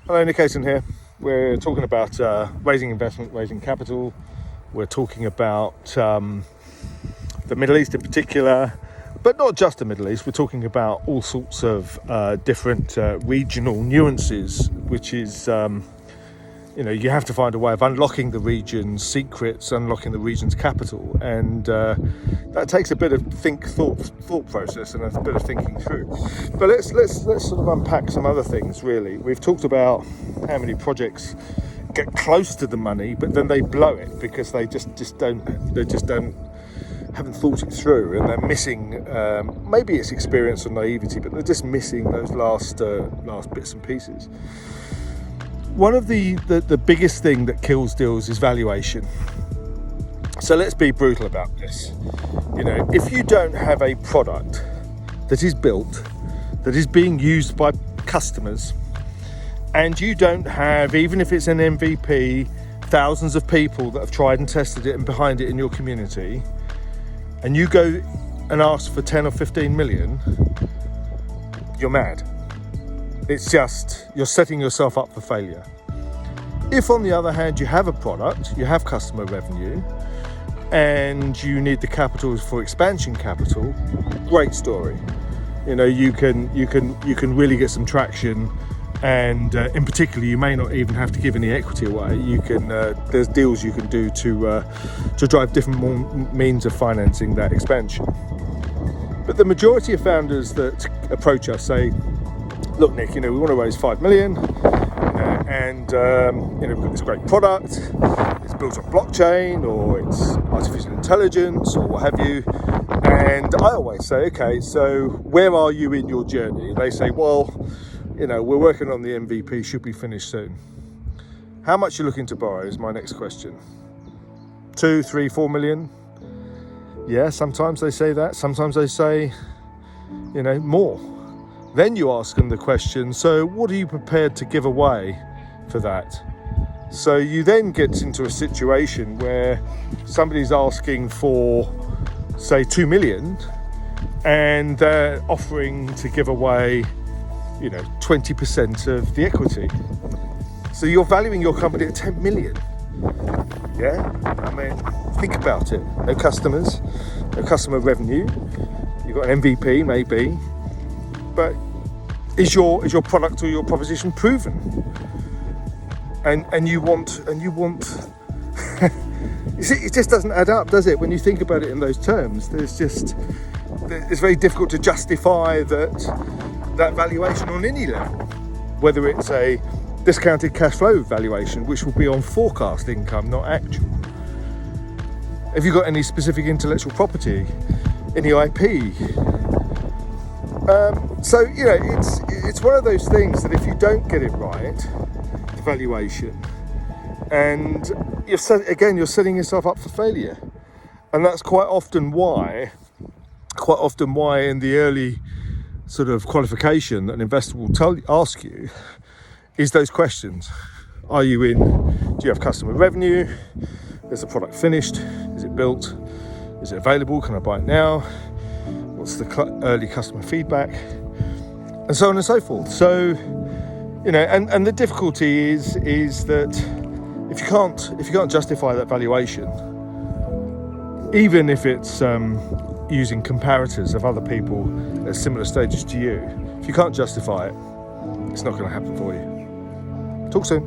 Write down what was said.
Hello, Nick Ayton here. We're talking about raising investment, raising capital. We're talking about the Middle East in particular, but not just the Middle East. We're talking about all sorts of different regional nuances, which is, you have to find a way of unlocking the region's secrets, unlocking the region's capital, and that takes a bit of thought process and a bit of thinking through. But let's sort of unpack some other things. Really, we've talked about how many projects get close to the money, but then they blow it because they just haven't thought it through, and they're missing. Maybe it's experience or naivety, but they're just missing those last bits and pieces. One of the biggest thing that kills deals is valuation. So let's be brutal about this. If you don't have a product that is built, that is being used by customers, and you don't have, even if it's an MVP, thousands of people that have tried and tested it and behind it in your community, and you go and ask for 10 or 15 million, you're mad. It's just, you're setting yourself up for failure. If, on the other hand, you have a product, you have customer revenue, and you need the capital for expansion capital, great story. You can really get some traction, and in particular, you may not even have to give any equity away. You can there's deals you can do to drive different means of financing that expansion. But the majority of founders that approach us say, look, Nick, we want to raise 5 million, and we've got this great product. It's built on blockchain, or it's artificial intelligence, or what have you. And I always say, okay, so where are you in your journey? They say, well, we're working on the MVP. Should be finished soon. How much are you looking to borrow is my next question. 2, 3, 4 million? Yeah, sometimes they say that. Sometimes they say, more. Then you ask them the question, so what are you prepared to give away for that? So you then get into a situation where somebody's asking for, say, 2 million, and they're offering to give away 20% of the equity. So you're valuing your company at 10 million. Yeah? Think about it. No customers, no customer revenue. You've got an MVP, maybe. But is your product or your proposition proven? And you want you see, it just doesn't add up, does it? When you think about it in those terms, it's very difficult to justify that valuation on any level, whether it's a discounted cash flow valuation, which will be on forecast income, not actual. Have you got any specific intellectual property, any IP? So it's one of those things that if you don't get it right, the valuation, and you're setting yourself up for failure, and that's quite often why in the early sort of qualification that an investor will ask you is those questions. Are you in? Do you have customer revenue? Is the product finished? Is it built? Is it available? Can I buy it now? What's the early customer feedback? And so on and so forth. So, and the difficulty is that if you can't justify that valuation, even if it's using comparators of other people at similar stages to you, if you can't justify it, it's not going to happen for you. Talk soon.